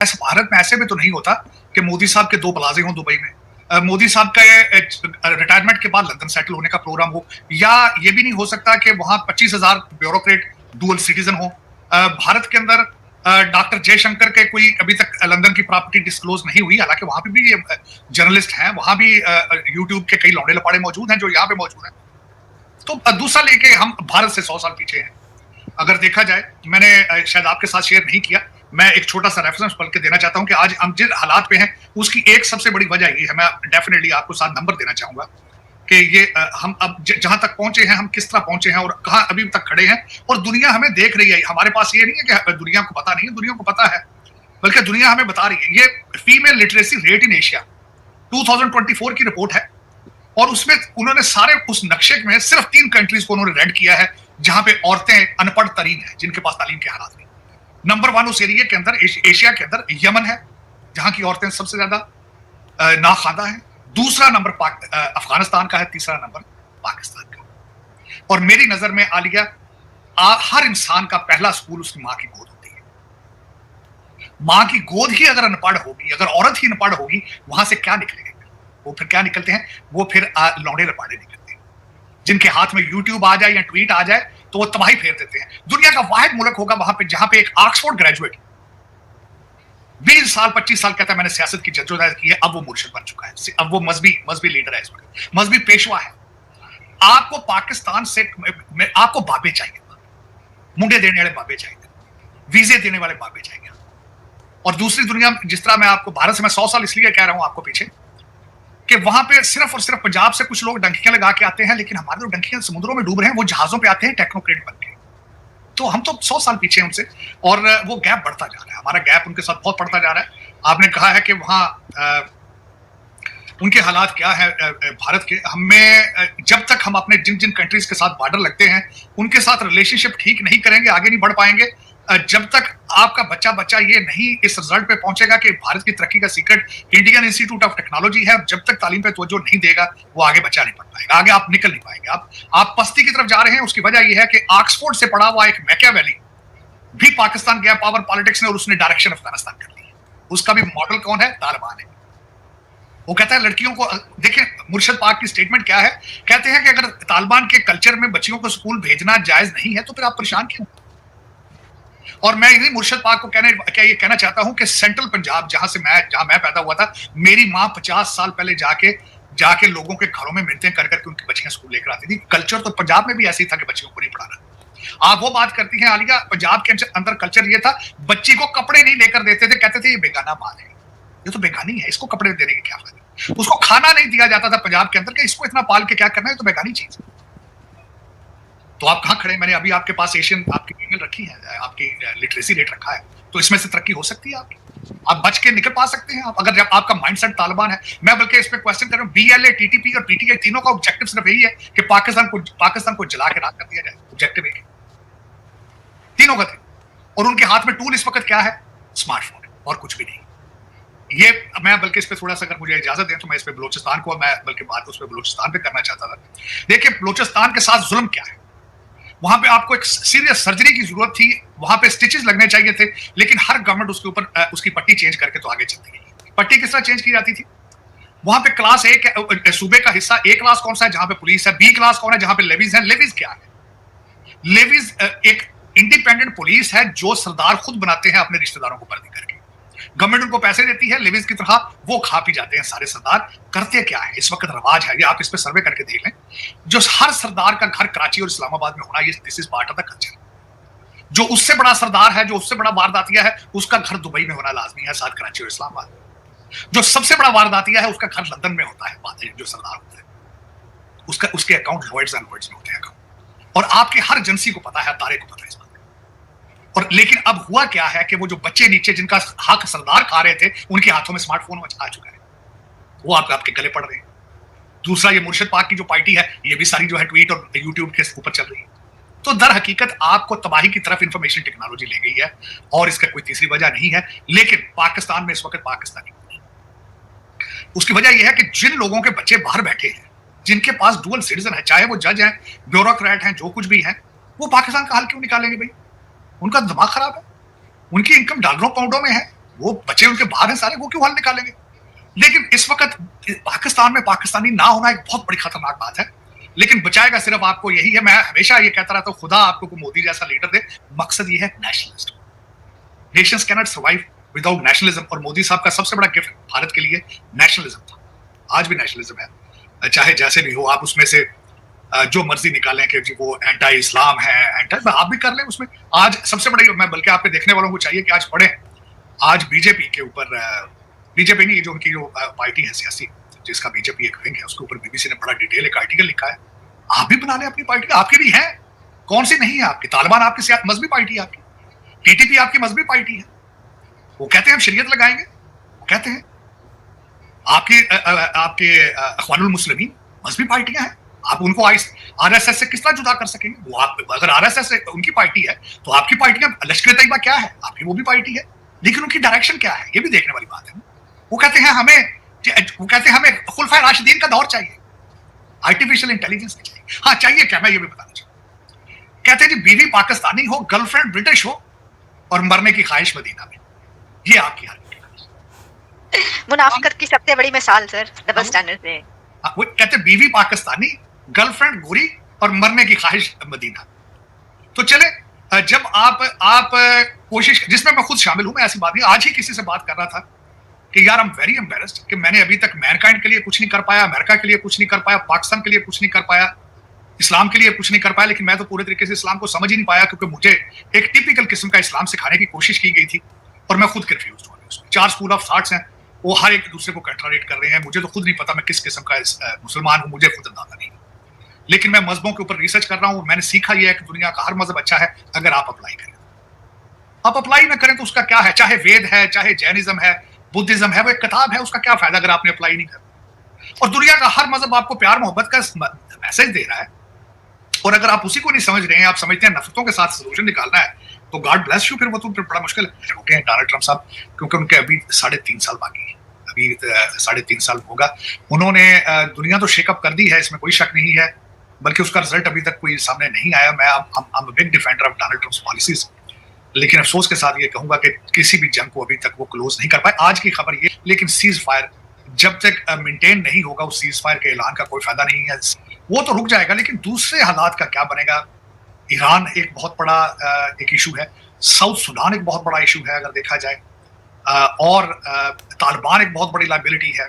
ऐसा भारत में ऐसे भी तो नहीं होता कि मोदी साहब के 2 प्लाजे हों दुबई में, मोदी साहब का रिटायरमेंट के बाद लंदन सेटल होने का प्रोग्राम हो, या ये भी नहीं हो सकता कि वहां 25,000 ब्यूरोक्रेट डुअल सिटीजन हो। भारत के अंदर डॉक्टर जयशंकर के कोई अभी तक लंदन की प्रॉपर्टी डिस्क्लोज नहीं हुई, हालांकि वहां पे भी जर्नलिस्ट हैं, वहां भी यूट्यूब के कई लौंडे लपाड़े मौजूद हैं जो यहाँ पे मौजूद हैं। तो दूसरा लेके हम भारत से 100 साल पीछे हैं। अगर देखा जाए, मैंने शायद आपके साथ शेयर नहीं किया, मैं एक छोटा सा रेफरेंस पढ़ के देना चाहता हूं कि आज हम जिस हालात पे हैं उसकी एक सबसे बड़ी वजह ये है। मैं डेफिनेटली आपको साथ नंबर देना चाहूंगा कि ये हम अब जहां तक पहुंचे हैं, हम किस तरह पहुंचे हैं और कहां अभी तक खड़े हैं, और दुनिया हमें देख रही है। हमारे पास ये नहीं है कि दुनिया को पता नहीं है, दुनिया को पता है, बल्कि दुनिया हमें बता रही है। ये female literacy rate in Asia 2024 की रिपोर्ट है, और उसमें उन्होंने सारे उस नक्शे में सिर्फ 3 कंट्रीज को उन्होंने रेड किया है जहां पे औरतें अनपढ़ तरीन है, जिनके पास तालीम के हालात नहीं। नंबर 1 उस एरिया के अंदर, एशिया के अंदर यमन है, जहां की औरतें सबसे ज्यादा नाखादा है। दूसरा नंबर अफगानिस्तान का है, तीसरा नंबर पाकिस्तान का। और मेरी नजर में आलिया, हर इंसान का पहला स्कूल उसकी मां की गोद होती है। मां की गोद ही अगर अनपढ़ होगी, अगर औरत ही अनपढ़ होगी, वहां से क्या निकलेगा? वो फिर क्या निकलते हैं? वो फिर लौंडे लपाड़े निकलते हैं, जिनके हाथ में यूट्यूब आ जाए या ट्वीट आ जाए तो वो तबाही फेर देते हैं। दुनिया का वाहिद मुल्क होगा वहां पे जहां पे एक ऑक्सफोर्ड ग्रेजुएट 20 साल 25 साल कहता है मैंने सियासत की जद्दोजहद की है, अब वो मुर्शिद बन चुका है, अब वो मजहबी लीडर है, इस वक्त मजहबी पेशवा है। आपको पाकिस्तान से आपको बाबे चाहिए, मुंडे देने वाले बाबे चाहिए, वीजे देने वाले बाबे चाहिए। और दूसरी दुनिया, जिस तरह मैं आपको भारत से मैं 100 साल इसलिए कह रहा हूं आपको पीछे, कि वहां पे सिर्फ और सिर्फ पंजाब से कुछ लोग डंकियां लगा के आते हैं, लेकिन हमारे जो डंकियां समुद्रों में डूब रहे हैं वो जहाजों पे आते हैं टेक्नोक्रेट बन के। तो हम तो 100 साल पीछे हैं उनसे, और वो गैप बढ़ता जा रहा है, हमारा गैप उनके साथ बहुत बढ़ता जा रहा है। आपने कहा है कि वहां उनके हालात क्या है भारत के। हमें जब तक हम अपने जिन जिन कंट्रीज के साथ बॉर्डर लगते हैं उनके साथ रिलेशनशिप ठीक नहीं करेंगे, आगे नहीं बढ़ पाएंगे। जब तक आपका बच्चा ये नहीं इस रिजल्ट पे पहुंचेगा कि भारत की तरक्की का secret Indian institute of technology है, जब तक तालीम पे तवज्जो नहीं देगा, वो आगे बच्चा नहीं पढ़ पाएगा, आगे आप निकल नहीं पाएंगे। आप पस्ती की तरफ जा रहे हैं। उसकी वजह यह है कि ऑक्सफोर्ड से पढ़ा हुआ एक मैकियावेली भी पाकिस्तान गया पावर पॉलिटिक्स ने, और उसने डायरेक्शन अफगानिस्तान कर ली है। उसका भी मॉडल कौन है? तालिबान है। वो कहता है लड़कियों को, देखिए मुर्शद पाक की स्टेटमेंट क्या है, कहते हैं कि अगर तालिबान के कल्चर में बच्चियों को स्कूल भेजना जायज नहीं है तो फिर आप परेशान क्यों? और मैं यही मुर्शद पाक को ये कहना चाहता हूं कि सेंट्रल पंजाब, जहां मैं पैदा हुआ था, मेरी मां 50 साल पहले जाके लोगों के घरों में मिलते कर करके उनकी बच्चियां स्कूल लेकर आती थी। कल्चर तो पंजाब में भी ऐसे ही था कि बच्चियों को नहीं पढ़ाना। आप वो बात करती हैं आलिया, पंजाब के अंदर कल्चर ये था, बच्ची को कपड़े नहीं लेकर देते थे, कहते थे ये बेगाना माल है, ये तो बेगानी है, इसको कपड़े देने के क्या फायदे। उसको खाना नहीं दिया जाता था पंजाब के अंदर कि इसको इतना पाल के क्या करना है, तो बेगानी चीज। तो आप कहां खड़े? मैंने अभी आपके पास एशियन आपकी ईमेल रखी है, आपकी लिटरेसी रेट रखा है, तो इसमें से तरक्की हो सकती है आपकी, आप बच के निकल पा सकते हैं आप, अगर जब आपका माइंडसेट तालिबान है। मैं बल्कि इस पे क्वेश्चन कर रहा हूं, बीएलए, टीटीपी और पीटीआई तीनों का ऑब्जेक्टिव सिर्फ यही है कि पाकिस्तान को जला के राख कर दिया जाए। ऑब्जेक्टिव एक है तीनों का। और उनके हाथ में टूल इस वक्त क्या है? स्मार्टफोन, और कुछ भी नहीं। ये मैं बल्कि इस पे थोड़ा सा, अगर मुझे इजाजत दें तो मैं इस पे बलूचिस्तान को, मैं बल्कि बात उस पे बलूचिस्तान पे करना चाहता था। देखिए बलूचिस्तान के साथ जुल्म क्या है। वहां पे आपको एक सीरियस सर्जरी की जरूरत थी, वहां पे स्टिचेस लगने चाहिए थे, लेकिन हर गवर्नमेंट उसके ऊपर उसकी पट्टी चेंज करके तो आगे चलती गई। पट्टी किस तरह चेंज की जाती थी? वहां पे क्लास एक सूबे का हिस्सा, ए क्लास कौन सा है? जहां पे पुलिस है। बी क्लास कौन है? जहां पे लेवीज है। लेवीज क्या है? लेवीज एक इंडिपेंडेंट पुलिस है जो सरदार खुद बनाते हैं अपने रिश्तेदारों को भर्ती करके। गवर्नमेंट उनको पैसे देती है, लेवीज की तरह वो खा पी जाते हैं सारे सरदार। करते क्या है इस वक्त रवाज है, ये आप इस पे सर्वे करके देख लें, जो हर सरदार का घर कराची और इस्लामाबाद में होना, ये this is part of the culture. जो उससे बड़ा सरदार है, जो उससे बड़ा वारदातिया है, उसका घर दुबई में होना लाजमी है, साथ कराची और इस्लामाबाद। जो सबसे बड़ा वारदातिया है उसका घर लंदन में होता है, जो सरदार होता है उसके अकाउंट लॉयड्स एंड लॉयड्स में होते हैं अकाउंट। और आपके हर एजेंसी को पता है, तारे को पता है इस बात। और लेकिन अब हुआ क्या है कि वो जो बच्चे नीचे जिनका हक सरदार खा रहे थे, उनके हाथों में स्मार्टफोन आ चुका है, वो आपके गले पड़ रहे हैं। दूसरा, ये मुर्शिद पाक की जो पार्टी है, ये भी सारी जो है ट्वीट और यूट्यूब के ऊपर चल रही है। तो दर हकीकत आपको तबाही की तरफ इंफॉर्मेशन टेक्नोलॉजी ले गई है, और इसका कोई तीसरी वजह नहीं है। लेकिन पाकिस्तान में इस वक्त पाकिस्तानी, उसकी वजह यह है कि जिन लोगों के बच्चे बाहर बैठे हैं, जिनके पास डुअल सिटीजन है, चाहे वो जज हैं, ब्यूरोक्रेट हैं, जो कुछ भी हैं, वो पाकिस्तान का हाल क्यों निकालेंगे भाई? उनका दिमाग खराब है, उनकी इनकम डॉलरों पाउंडों में है, वो बच्चे उनके बाहर हैं सारे, वो क्यों हल निकालेंगे? लेकिन इस वक्त पाकिस्तान में पाकिस्तानी ना होना एक बहुत बड़ी खतरनाक बात है, लेकिन बचाएगा सिर्फ आपको यही है। मैं हमेशा ये कहता रहता हूँ, खुदा आपको को मोदी जैसा लीडर दे। मकसद ये है nationalist. Nations cannot survive without nationalism, और मोदी साहब का सबसे बड़ा गिफ्ट भारत के लिए नेशनलिज्म था। आज भी नेशनलिज्म है, चाहे जैसे भी हो आप उसमें से जो मर्जी निकालें कि जी वो एंटी इस्लाम है, एंटी, आप भी कर लें उसमें। आज सबसे बड़ी, मैं बल्कि आपके देखने वालों को चाहिए कि आज पढ़े, आज बीजेपी के ऊपर, बीजेपी नहीं, जो उनकी जो पार्टी है सियासी, जिसका बीजेपी एक विंग है, उसके ऊपर बीबीसी ने बड़ा डिटेल एक आर्टिकल लिखा है। आप भी बना लें अपनी पार्टी, आपकी भी है, कौन सी नहीं है आपकी? तालिबान आपकी मजहबी पार्टी है, आपकी टीटीपी आपकी मजहबी पार्टी है। वो कहते हैं हम शरीयत लगाएंगे, वो कहते हैं आपके अखवानुल मुस्लिमीन मजहबी पार्टियां हैं, आप उनको आरएसएस से किस तरह जुदा कर सकेंगे? वो आप, अगर आरएसएस उनकी पार्टी है तो आपकी पार्टियां, लश्कर तैयबा क्या है? आपकी वो भी पार्टी है, लेकिन उनकी डायरेक्शन क्या है? ये भी देखने वाली बात है। वो कहते हैं हमें खुलफाए राशिदीन का दौर चाहिए, आर्टिफिशियल इंटेलिजेंस नहीं चाहिए। हाँ चाहिए क्या, मैं ये भी बताना चाहूँ। कहते हैं जी बीवी पाकिस्तानी हो, गर्लफ्रेंड ब्रिटिश हो और मरने की ख्वाहिश मदीना में। ये आपकी हालत मुनाफिकत की सबसे बड़ी मिसाल सर, डबल स्टैंडर्ड है। वो कहते हैं बीवी पाकिस्तानी, गर्लफ्रेंड गोरी और मरने की ख्वाहिश मदीना। तो चले, जब आप कोशिश, जिसमें मैं खुद शामिल हूं, मैं ऐसी बात नहीं, आज ही किसी से बात कर रहा था कि यार आई एम वेरी एम्बैरेस्ड कि मैंने अभी तक मैनकाइंड के लिए कुछ नहीं कर पाया, अमेरिका के लिए कुछ नहीं कर पाया, पाकिस्तान के लिए कुछ नहीं कर पाया, इस्लाम के लिए कुछ नहीं कर पाया। लेकिन मैं तो पूरे तरीके से इस्लाम को समझ ही नहीं पाया, क्योंकि मुझे एक टिपिकल किस्म का इस्लाम सिखाने की कोशिश की गई थी और मैं खुद कंफ्यूज हुआ। उसमें 4 स्कूल ऑफ थॉट्स हैं, वो हर एक दूसरे को कंट्राडिक्ट कर रहे हैं। मुझे तो खुद नहीं पता मैं किस किस्म का मुसलमान हूँ, मुझे खुद अंदाजा नहीं। लेकिन मैं मजहबों के ऊपर रिसर्च कर रहा हूँ। मैंने सीखा यह है कि दुनिया का हर मजहब अच्छा है अगर आप अप्लाई करें। आप अप्लाई ना करें तो उसका क्या है? चाहे वेद है, चाहे जैनिज्म है, बुद्धिज्म है, वो एक किताब है, उसका क्या फायदा अगर आपने अप्लाई नहीं करा? और दुनिया का हर मजहब आपको प्यार मोहब्बत का मैसेज दे रहा है, और अगर आप उसी को नहीं समझ रहे हैं, आप समझते हैं नफरतों के साथ सोल्यूशन निकालना है, तो गॉड ब्लेस यू। फिर वो तो बड़ा मुश्किल है। डोनाल्ड ट्रंप साहब, क्योंकि उनके अभी 3.5 साल बाकी है, अभी 3.5 साल होगा। उन्होंने दुनिया तो शेकअप कर दी है, इसमें कोई शक नहीं है, बल्कि उसका रिजल्ट अभी तक कोई सामने नहीं आया। मैं big defender of Donald Trump's policies, लेकिन अफसोस के साथ ये कहूंगा कि किसी भी जंग को अभी तक वो क्लोज नहीं कर पाए। आज की खबर ये, लेकिन सीज फायर जब तक मेंटेन नहीं होगा, उस सीज फायर के ऐलान का कोई फायदा नहीं है। वो तो रुक जाएगा, लेकिन दूसरे हालात का क्या बनेगा? ईरान एक बहुत बड़ा एक इशू है, साउथ सुडान एक बहुत बड़ा इशू है अगर देखा जाए, और तालिबान एक बहुत बड़ी लायबिलिटी है,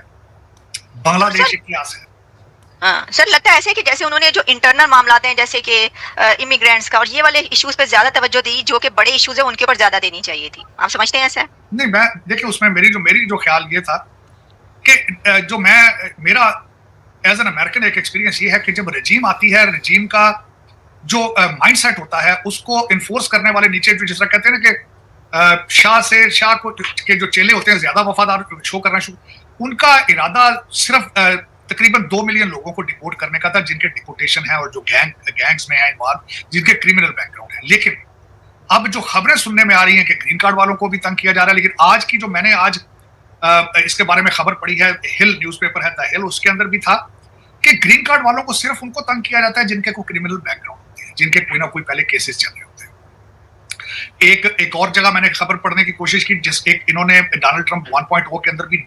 बांग्लादेश एक क्लास है। हाँ सर, लगता है ऐसे कि जैसे उन्होंने जो इंटरनल मामलात हैं, जैसे कि इमिग्रेंट्स का और ये वाले इश्यूज पे ज्यादा तवज्जो दी, जो कि बड़े इश्यूज हैं उनके ऊपर ज्यादा देनी चाहिए थी। आप समझते हैं ऐसा? नहीं, मैं देखिए उसमें मेरी जो ख्याल ये था कि जो मेरा एज एन अमेरिकन एक एक्सपीरियंस ये है कि जब रजीम आती है, रजीम का जो माइंडसेट होता है उसको इन्फोर्स करने वाले नीचे जो, जिस तरह कहते हैं ना कि शाह को के जो चेले होते हैं ज्यादा वफादार शो करना शुरू, उनका इरादा सिर्फ तकरीबन 2 मिलियन लोगों को डिपोर्ट करने का था, जिनके डिपोर्टेशन है और जो गैंग्स में है इन्वॉल्व, जिनके क्रिमिनल बैकग्राउंड है। लेकिन अब जो खबरें सुनने में आ रही हैं कि ग्रीन कार्ड वालों को भी तंग किया जा रहा है। लेकिन आज की जो मैंने आज इसके बारे में खबर पढ़ी है, हिल न्यूज़पेपर है द हिल, उसके अंदर भी था कि ग्रीन कार्ड वालों को सिर्फ उनको तंग किया जाता है जिनके कोई क्रिमिनल बैकग्राउंड होते हैं, जिनके कोई ना कोई पहले केसेस चल रहे होते हैं। एक और जगह मैंने खबर पढ़ने की कोशिश की, जिस एक इन्होंने डोनाल्ड ट्रंप 1.0 के अंदर भी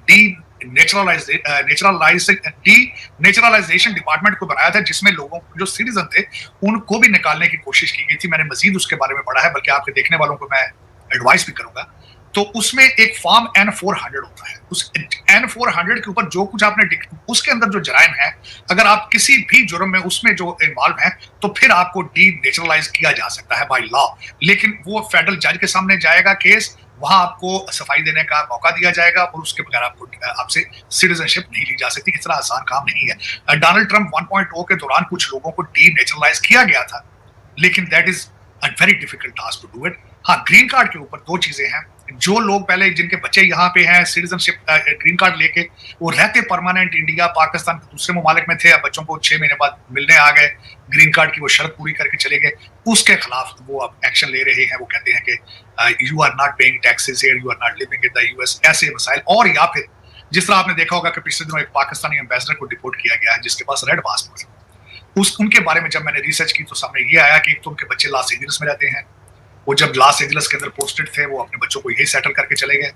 नेचुरलाइजेशन डिपार्टमेंट को बनाया था, जिसमें लोगों जो सिटीजन थे उनको भी निकालने की कोशिश की गई थी। मैंने मजीद उसके बारे में पढ़ा है, बल्कि आपके देखने वालों को मैं एडवाइस भी करूंगा। तो उसमें एक फॉर्म N400 होता है, उस N400 के ऊपर जो कुछ आपने, उसके अंदर जो जराइम है, अगर आप किसी भी जुर्म में उसमें जो इन्वॉल्व है, तो फिर आपको डी नेचुरलाइज किया जा सकता है बाय लॉ। लेकिन वो फेडरल जज के सामने जाएगा केस, वहां आपको सफाई देने का मौका दिया जाएगा और उसके बगैर आपसे सिटीजनशिप नहीं ली जा सकती। इतना आसान काम नहीं है। डोनाल्ड ट्रंप 1.0 के दौरान कुछ लोगों को डी नेचुरलाइज किया गया था, लेकिन that is a very difficult task to do it. हाँ, ग्रीन कार्ड के ऊपर 2 चीजें हैं। जो लोग पहले, जिनके बच्चे यहाँ पे हैं, सिटीजनशिप ग्रीन कार्ड लेके वो रहते परमानेंट इंडिया, पाकिस्तान के दूसरे ममालिक में थे, अब बच्चों को 6 महीने बाद मिलने आ गए, ग्रीन कार्ड की वो शर्त पूरी करके चले गए, उसके खिलाफ वो अब एक्शन ले रहे हैं। वो कहते हैं कि you are not paying taxes here, you are not living in the US, ऐसे मसाइल। और या फिर जिस तरह आपने देखा होगा कि पिछले दिनों एक पाकिस्तानी एम्बेसडर को डिपोर्ट किया गया है जिसके पास रेड पासपोर्ट है। उनके बारे में जब मैंने रिसर्च की तो सामने ये आया कि एक तो उनके बच्चे लॉस एंजलिस में रहते हैं, वो जब लॉस एंजलिस के अंदर पोस्टेड थे वो अपने बच्चों को यही सेटल करके चले गए,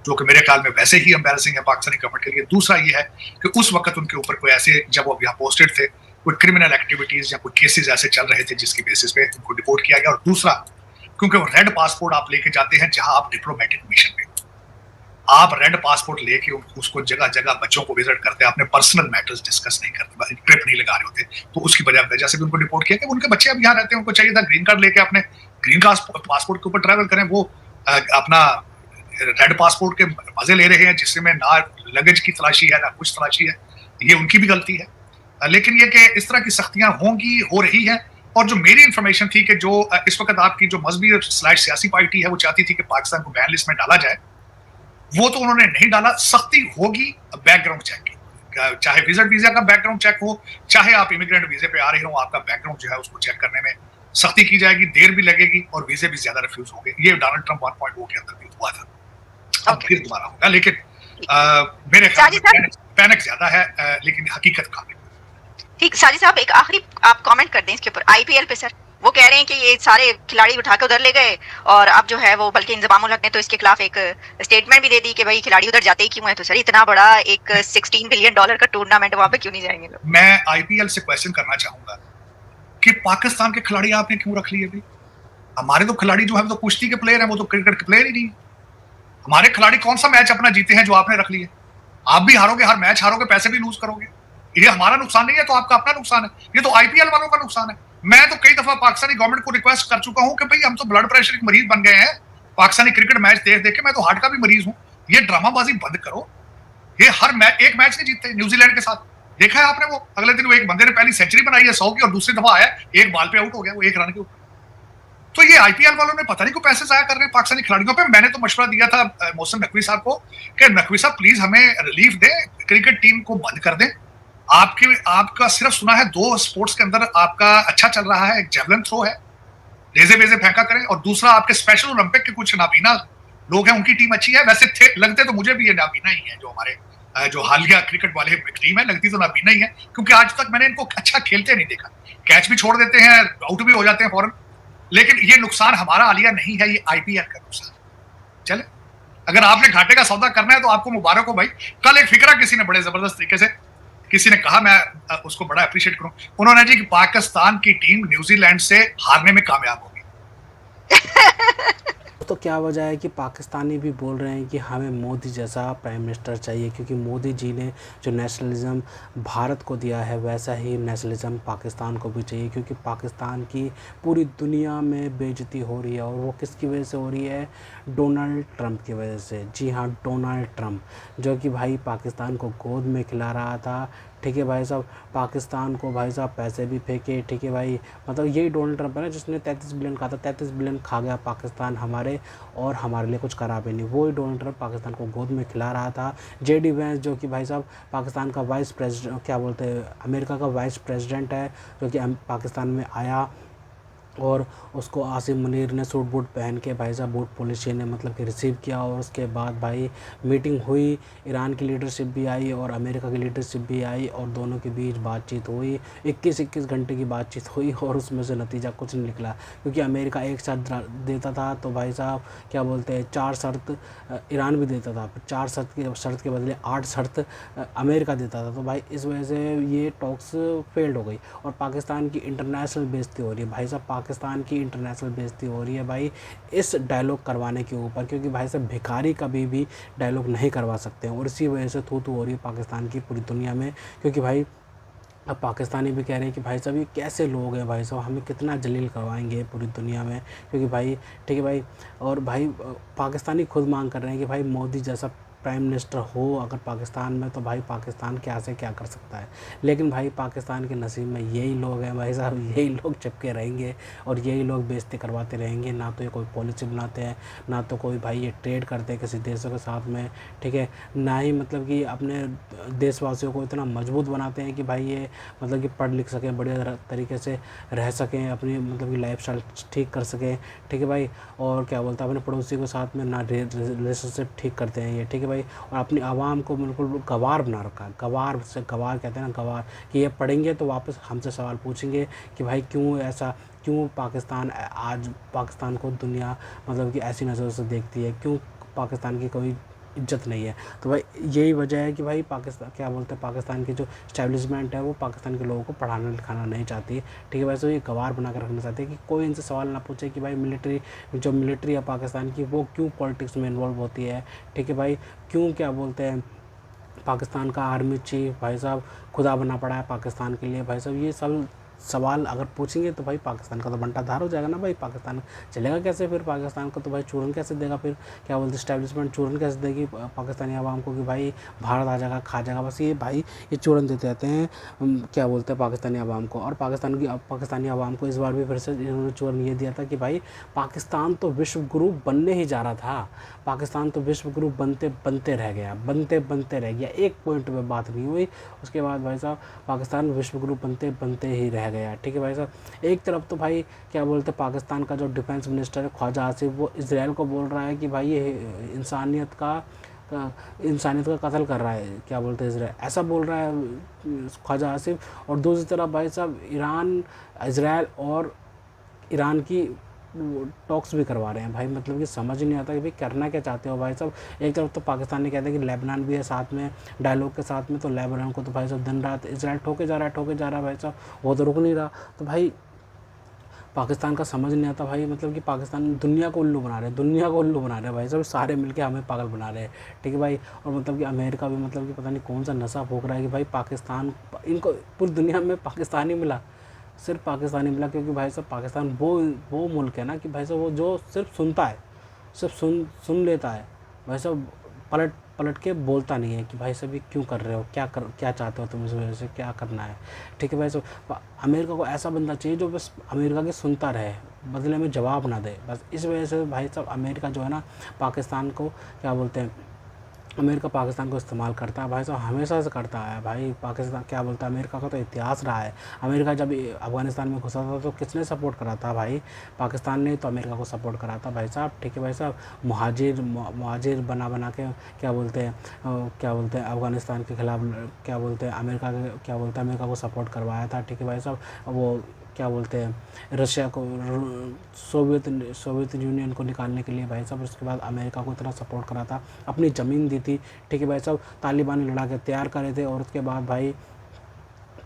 जो कि मेरे ख्याल में वैसे ही एम्बैरेसिंग है पाकिस्तानी गवर्नमेंट के लिए। दूसरा ये है कि उस वक्त उनके ऊपर कोई ऐसे, जब वो यहाँ पोस्टेड थे, कोई क्रिमिनल एक्टिविटीज या कोई केसेस ऐसे चल रहे थे जिसकी बेसिस पे उनको डिपोर्ट किया गया। और दूसरा, क्योंकि वो रेड पासपोर्ट आप लेके जाते हैं जहां आप डिप्लोमेटिक मिशन पे, आप रेड पासपोर्ट लेके उसको जगह जगह बच्चों को विजिट करते हैं, अपने पर्सनल मैटर्स डिस्कस नहीं करते, ट्रिप नहीं लगा रहे होते, तो उसकी वजह से भी उनको डिपोर्ट किया कि उनके बच्चे अब यहाँ रहते हैं, उनको चाहिए था ग्रीन कार्ड लेके अपने ग्रीन कार्ड पासपोर्ट के ऊपर ट्रैवल करें। वो अपना रेड पासपोर्ट के मजे ले रहे हैं जिसमें ना लगेज की तलाशी है ना कुछ तलाशी है। ये उनकी भी गलती है। लेकिन ये कि इस तरह की सख्तियां होंगी, हो रही हैं। और जो मेरी इंफॉर्मेशन थी कि जो इस वक्त आपकी जो मजहबी स्लैश सियासी पार्टी है वो चाहती थी कि पाकिस्तान को बैन लिस्ट में डाला जाए, वो तो उन्होंने नहीं डाला। सख्ती होगी बैकग्राउंड चेक की, चाहे विजिट वीजा का बैकग्राउंड चेक हो, चाहे आप इमिग्रेंट वीजे पे आ रहे हो, आपका बैकग्राउंड जो है उसको चेक करने में सख्ती की जाएगी, देर भी लगेगी और वीजे भी ज्यादा रिफ्यूज होंगे। ये डोनाल्ड ट्रंप 1.0 के अंदर भी हुआ था, अब फिर दोबारा होगा। लेकिन मेरे ख्याल में पैनिक ज्यादा है, लेकिन हकीकत काफी। ठीक, साजिद साहब एक आखिरी आप कमेंट कर दें इसके ऊपर, आईपीएल पे। सर वो कह रहे हैं कि ये सारे खिलाड़ी उठा के उधर ले गए और अब जो है वो बल्कि इंजमाम उल हक ने तो इसके खिलाफ एक स्टेटमेंट भी दे दी कि भाई खिलाड़ी उधर जाते ही क्यों है। तो सर इतना बड़ा एक $16 बिलियन का टूर्नामेंट, वहां पे क्यों नहीं जाएंगे लोग? मैं आईपीएल से क्वेश्चन करना चाहूंगा कि पाकिस्तान के खिलाड़ी आपने क्यों रख लिए? हमारे तो खिलाड़ी जो है तो कुश्ती के प्लेयर हैं, वो तो क्रिकेट के प्लेयर ही नहीं है। हमारे खिलाड़ी कौन सा मैच अपना जीते हैं जो आपने रख लिए? आप भी हारोगे, हर मैच हारोगे, पैसे भी लूज करोगे। ये हमारा नुकसान नहीं है तो आपका अपना नुकसान है, ये तो आईपीएल वालों का नुकसान है। मैं तो कई दफा पाकिस्तानी गवर्नमेंट को रिक्वेस्ट कर चुका हूं कि भाई हम तो ब्लड प्रेशर के मरीज बन गए हैं पाकिस्तानी क्रिकेट मैच देख देख के, मैं तो हार्ट का भी मरीज हूं, ये ड्रामाबाजी बंद करो। ये हर मैच, एक मैच नहीं जीतते। न्यूजीलैंड के साथ देखा है आपने, वो अगले दिन वो एक बंदे ने पहली सेंचुरी बनाई है 100 की और दूसरी दफा आया एक बॉल पे आउट हो गया, वो एक रन के ऊपर। तो ये आईपीएल वालों ने पता नहीं को पैसे जाया कर रहे हैं पाकिस्तानी खिलाड़ियों पे। मैंने तो मशवरा दिया था मोहसिन नकवी साहब को कि नकवी साहब प्लीज हमें रिलीफ दें, क्रिकेट टीम को बंद कर दें। आपका सिर्फ सुना है 2 स्पोर्ट्स के अंदर आपका अच्छा चल रहा है, एक जेवलिन थ्रो है, रेजे वेजे फेंका करें, और दूसरा आपके स्पेशल ओलंपिक के कुछ नाबीना लोग हैं, उनकी टीम अच्छी है। वैसे थे लगते तो मुझे भी ये नाबीना ही है, जो हमारे जो हालिया क्रिकेट वाले टीम है, लगती तो नाबीना ही है, क्योंकि आज तक मैंने इनको अच्छा खेलते नहीं देखा। कैच भी छोड़ देते हैं, आउट भी हो जाते हैं फौरन। लेकिन ये नुकसान हमारा आलिया नहीं है, ये आईपीएल का नुकसान। चले, अगर आपने घाटे का सौदा करना है तो आपको मुबारक हो भाई। कल एक फिक्रा किसी ने बड़े जबरदस्त तरीके से किसी ने कहा, मैं उसको बड़ा अप्रिशिएट करूं, उन्होंने जी कि पाकिस्तान की टीम न्यूजीलैंड से हारने में कामयाब होगी। तो क्या वजह है कि पाकिस्तानी भी बोल रहे हैं कि हमें मोदी जैसा प्राइम मिनिस्टर चाहिए, क्योंकि मोदी जी ने जो नेशनलिज्म भारत को दिया है वैसा ही नेशनलिज्म पाकिस्तान को भी चाहिए, क्योंकि पाकिस्तान की पूरी दुनिया में बेइज्जती हो रही है। और वो किसकी वजह से हो रही है? डोनाल्ड ट्रंप की वजह से। जी हाँ, डोनाल्ड ट्रंप, जो कि भाई पाकिस्तान को गोद में खिला रहा था। ठीक है भाई साहब, पाकिस्तान को भाई साहब पैसे भी फेंके। ठीक है भाई, मतलब यही डोनाल्ड ट्रंप है ना जिसने 33 बिलियन कहा था। 33 बिलियन खा गया पाकिस्तान हमारे, और हमारे लिए कुछ करा भी नहीं। वही डोनाल्ड ट्रंप पाकिस्तान को गोद में खिला रहा था। जेडी वेंस, जो कि भाई साहब पाकिस्तान का वाइस प्रेसिडेंट, क्या बोलते हैं, अमेरिका का वाइस प्रेसिडेंट है, जो कि पाकिस्तान में आया, और उसको आसिम मुनीर ने सूट बूट पहन के भाई साहब बूट पॉलिसी ने मतलब कि रिसीव किया। और उसके बाद भाई मीटिंग हुई, ईरान की लीडरशिप भी आई और अमेरिका की लीडरशिप भी आई, और दोनों के बीच बातचीत हुई। 21 घंटे की बातचीत हुई और उसमें से नतीजा कुछ नहीं निकला, क्योंकि अमेरिका एक शर्त देता था तो भाई साहब क्या बोलते हैं 4 शर्त ईरान भी देता था, 4 शर्त के बदले 8 शर्त अमेरिका देता था। तो भाई इस वजह से ये टॉक्स फेल्ड हो गई और पाकिस्तान की इंटरनेशनल बेइज्जती हो रही है। भाई साहब पाकिस्तान की इंटरनेशनल बेइज्जती हो रही है भाई इस डायलॉग करवाने के ऊपर, क्योंकि भाई साहब भिखारी कभी भी डायलॉग नहीं करवा सकते हैं। और इसी वजह से थू हो रही है पाकिस्तान की पूरी दुनिया में, क्योंकि भाई अब पाकिस्तानी भी कह रहे हैं कि भाई साहब ये कैसे लोग हैं, भाई साहब हमें कितना जलील करवाएंगे पूरी दुनिया में, क्योंकि भाई ठीक है भाई। और भाई पाकिस्तानी खुद मांग कर रहे हैं कि भाई मोदी जैसा प्राइम मिनिस्टर हो अगर पाकिस्तान में, तो भाई पाकिस्तान क्या से क्या कर सकता है। लेकिन भाई पाकिस्तान के नसीब में यही लोग हैं भाई साहब, यही लोग चिपके रहेंगे और यही लोग बेइज्जती करवाते रहेंगे। ना तो ये कोई पॉलिसी बनाते हैं, ना तो कोई भाई ये ट्रेड करते हैं किसी देशों के साथ में, ठीक है, ना ही मतलब कि अपने देशवासियों को इतना मजबूत बनाते हैं कि भाई ये मतलब कि पढ़ लिख सकें, बढ़िया तरीके से रह सकें, अपनी मतलब कि लाइफ स्टाइल ठीक कर सकें, ठीक है भाई। और क्या बोलता है, अपने पड़ोसी के साथ में ना रिलेशनशिप ठीक करते हैं ये, ठीक है भाई। और अपनी आवाम को बिल्कुल गवार बना रखा है, गवार से गवार कहते हैं ना, गवार, कि ये पढ़ेंगे तो वापस हमसे सवाल पूछेंगे कि भाई क्यों ऐसा, क्यों पाकिस्तान आज पाकिस्तान को दुनिया मतलब कि ऐसी नज़रों से देखती है, क्यों पाकिस्तान की कोई इज्जत नहीं है। तो भाई यही वजह है कि भाई पाकिस्तान क्या बोलते हैं, पाकिस्तान की जो इस्टेब्लिशमेंट है वो पाकिस्तान के लोगों को पढ़ाना लिखाना नहीं चाहती। ठीक है, वैसे ये गवार बना कर रखना चाहती है कि कोई इनसे सवाल ना पूछे कि भाई मिलिट्री है पाकिस्तान की वो क्यों पॉलिटिक्स में इन्वॉल्व होती है। ठीक है भाई, क्यों क्या बोलते हैं पाकिस्तान का आर्मी चीफ भाई साहब खुदा बना पड़ा है पाकिस्तान के लिए। भाई साहब ये सब सवाल अगर पूछेंगे तो भाई पाकिस्तान का तो बंटाधार हो जाएगा ना भाई। पाकिस्तान चलेगा कैसे फिर, पाकिस्तान को तो भाई चूरन कैसे देगा फिर, क्या बोलते इस्टेब्लिशमेंट चूरन कैसे देगी पाकिस्तानी आवाम को कि भाई भारत आ जाएगा खा जाएगा। बस ये भाई ये चूरन देते रहते हैं क्या बोलते हैं पाकिस्तानी आवाम को। और पाकिस्तानी आवाम को इस बार भी फिर से इन्होंने चूरन ये दिया था कि भाई पाकिस्तान तो विश्व गुरु बनने ही जा रहा था, पाकिस्तान तो विश्व गुरु बनते बनते रह गया, बनते रह गया, एक पॉइंट पे बात नहीं हुई। उसके बाद भाई साहब पाकिस्तान विश्व गुरु बनते बनते ही रह गया। ठीक है भाई साहब, एक तरफ तो भाई क्या बोलते हैं पाकिस्तान का जो डिफेंस मिनिस्टर है ख्वाजा आसिफ वो इजराइल को बोल रहा है कि भाई ये इंसानियत का कत्ल कर रहा है, क्या बोलते हैं इजराइल, ऐसा बोल रहा है ख्वाजा आसिफ। और दूसरी तरफ भाई साहब इजराइल और ईरान की टॉक्स भी करवा रहे हैं भाई। मतलब कि समझ नहीं आता कि भाई करना क्या चाहते हो भाई साहब। एक तरफ तो पाकिस्तान ने कहते हैं कि लेबनान भी है साथ में डायलॉग के साथ में, तो लेबनान को तो भाई साहब दिन रात इजराइल ठोके जा रहा है भाई साहब, वो तो रुक नहीं रहा। तो भाई पाकिस्तान का समझ नहीं आता भाई, मतलब कि पाकिस्तान दुनिया को उल्लू बना रहे हैं भाई साहब, सारे मिलके हमें पागल बना रहे हैं। ठीक है भाई, और मतलब कि अमेरिका भी मतलब कि पता नहीं कौन सा नशा फूंक रहा है कि भाई पाकिस्तान इनको पूरी दुनिया में पाकिस्तानी मिला, सिर्फ पाकिस्तानी मिला। क्योंकि भाई साहब पाकिस्तान वो मुल्क है ना कि भाई साहब वो जो सिर्फ सुनता है, सिर्फ सुन लेता है भाई साहब, पलट के बोलता नहीं है कि भाई साहब ये क्यों कर रहे हो, क्या चाहते हो तुम इस वजह से, क्या करना है। ठीक है भाई साहब, अमेरिका को ऐसा बंदा चाहिए जो बस अमेरिका की सुनता रहे, बदले में जवाब ना दे। बस इस वजह से भाई साहब अमेरिका जो है ना पाकिस्तान को क्या बोलते हैं, अमेरिका पाकिस्तान को इस्तेमाल करता है भाई साहब, हमेशा से करता है भाई। पाकिस्तान क्या बोलता है, अमेरिका का तो इतिहास रहा है। अमेरिका जब अफ़गानिस्तान में घुसा था तो किसने सपोर्ट करा था भाई, पाकिस्तान ने तो अमेरिका को सपोर्ट करा था भाई साहब। ठीक है भाई साहब, मुहाजिर बना के क्या बोलते हैं अफ़गानिस्तान के ख़िलाफ़ क्या बोलते हैं अमेरिका को सपोर्ट करवाया था। ठीक है भाई साहब, वो क्या बोलते हैं रशिया को सोवियत यूनियन को निकालने के लिए भाई साहब, उसके बाद अमेरिका को इतना सपोर्ट करा था, अपनी ज़मीन दी थी। ठीक है भाई साहब, तालिबानी लड़ा के तैयार करे थे। और उसके बाद भाई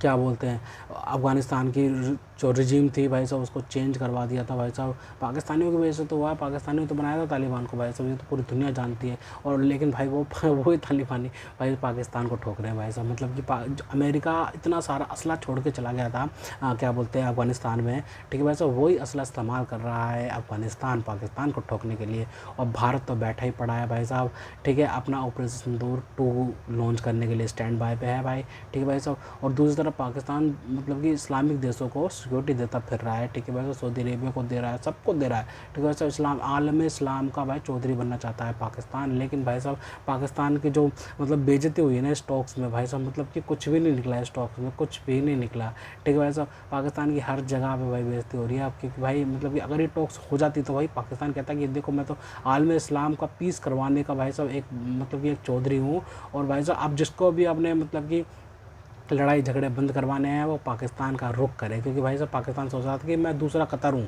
क्या बोलते हैं अफ़गानिस्तान की जो रजीम थी भाई साहब उसको चेंज करवा दिया था भाई साहब, पाकिस्तानियों की वजह से तो हुआ, पाकिस्तानियों ने तो बनाया था तालिबान को भाई साहब, ये तो पूरी दुनिया जानती है। और लेकिन भाई वही तालिबानी भाई पाकिस्तान को ठोक रहे हैं भाई साहब। मतलब कि अमेरिका इतना सारा असला छोड़ के चला गया था क्या बोलते हैं अफ़गानिस्तान में। ठीक है भाई साहब, वही असला इस्तेमाल कर रहा है अफ़गानिस्तान पाकिस्तान को ठोकने के लिए। और भारत तो बैठा ही पड़ा है भाई साहब। ठीक है, अपना ऑपरेशन सिंदूर 2 लॉन्च करने के लिए स्टैंड बाय पे है भाई। ठीक है भाई साहब, और दूसरी तरफ पाकिस्तान मतलब कि इस्लामिक देशों को सिक्योरिटी देता फिर रहा है। ठीक है भाई साहब, सऊदी अरेबिया को दे रहा है, सबको दे रहा है। ठीक है भाई साहब, आलम इस्लाम का भाई चौधरी बनना चाहता है पाकिस्तान। लेकिन भाई साहब पाकिस्तान की जो मतलब बेइज्जती हुई है ना स्टॉक्स में भाई साहब, मतलब कि कुछ भी नहीं निकला है स्टॉक्स में, कुछ भी नहीं निकला। ठीक है भाई साहब, पाकिस्तान की हर जगह पे भाई बेइज्जती हो रही है अब, क्योंकि भाई मतलब कि अगर ये टॉक्स हो जाती तो भाई पाकिस्तान कहता है कि देखो मैं तो आलम इस्लाम का पीस करवाने का भाई साहब एक मतलब कि एक चौधरी हूँ। और भाई साहब आप जिसको भी अपने मतलब कि लड़ाई झगड़े बंद करवाने हैं वो पाकिस्तान का रुख करे। क्योंकि भाई साहब पाकिस्तान सोच रहा था कि मैं दूसरा कतर हूँ,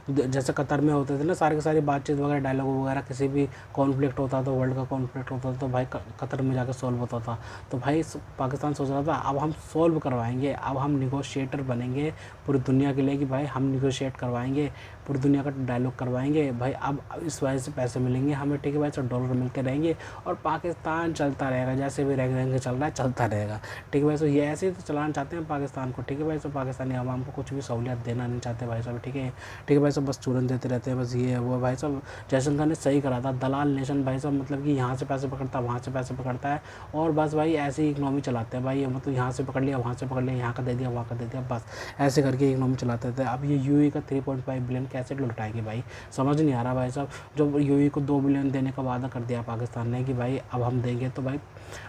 जैसे कतर में होते थे ना सारी की सारी बातचीत वगैरह डायलॉग वगैरह, किसी भी कॉन्फ्लिक्ट होता तो वर्ल्ड का कॉन्फ्लिक्ट होता तो भाई कतर में जाकर सॉल्व होता था। तो भाई पाकिस्तान सोच रहा था अब हम सॉल्व करवाएंगे, अब हम निगोशिएटर बनेंगे पूरी दुनिया के लिए कि भाई हम निगोशिएट करवाएंगे, पूरी दुनिया का डायलॉग करवाएंगे भाई। अब इस वजह से पैसे मिलेंगे हमें। ठीक है भाई, सब डॉलर मिलते रहेंगे और पाकिस्तान चलता रहेगा, जैसे भी रंग चल रहा है चलता रहेगा। ठीक है भाई, तो ये ऐसे ही तो चलाना चाहते हैं पाकिस्तान को। ठीक है भाई, तो पाकिस्तानी आवाम को कुछ भी सहूलियत देना नहीं चाहते भाई साहब। ठीक है भाई, सब बस चूरन देते रहते हैं, बस ये है वो भाई साहब। जयशंकर ने सही करा था, दलाल नेशन भाई साहब, मतलब कि यहाँ से पैसे पकड़ता है वहाँ से पैसे पकड़ता है और बस भाई ऐसे ही इकनॉमी चलाते हैं भाई। मतलब यहाँ से पकड़ लिया वहाँ से पकड़ लिया, यहाँ का दे दिया वहाँ का दे दिया, बस ऐसे करके इकनॉमी चलाते थे। अब ये यूएई का 3.5 बिलियन कैसे लुटाएंगे भाई, समझ नहीं आ रहा भाई साहब। जो यूएई को 2 बिलियन देने का वादा कर दिया पाकिस्तान ने कि भाई अब हम देंगे, तो भाई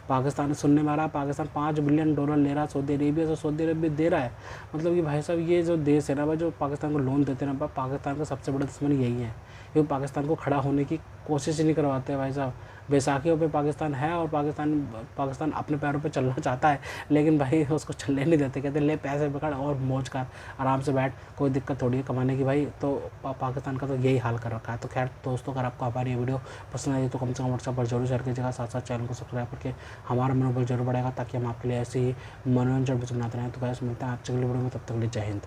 पाकिस्तान सुनने में आ रहा है पाकिस्तान $5 बिलियन ले रहा है सऊदी अरेबिया से, सऊदी अरेबिया दे रहा है। मतलब कि भाई साहब ये जो देश है ना भाई, जो पाकिस्तान को लोन देते हैं पाकिस्तान का सबसे बड़ा दुश्मन यही है, क्योंकि पाकिस्तान को खड़ा होने की कोशिश ही नहीं करवाते हैं भाई साहब। बैसाखियों पे पाकिस्तान है और पाकिस्तान अपने पैरों पे चलना चाहता है, लेकिन भाई उसको चलने नहीं देते। कहते ले पैसे पकड़ और मौज कर, आराम से बैठ, कोई दिक्कत थोड़ी है कमाने की भाई। तो पाकिस्तान का तो यही हाल कर रखा है। तो खैर दोस्तों, अगर आपको हमारी ये वीडियो पसंद आई तो कम से कम व्हाट्सएप पर जरूर शेयर कीजिएगा, साथ साथ चैनल को सब्सक्राइब करके हमारा मनोबल जरूर बढ़ेगा, ताकि हम आपके लिए ऐसे ही मनोरंजन वीडियो बनाते रहें। तो गाइस मिलते हैं आपसे अगली वीडियो में, तब तक के लिए जय हिंद।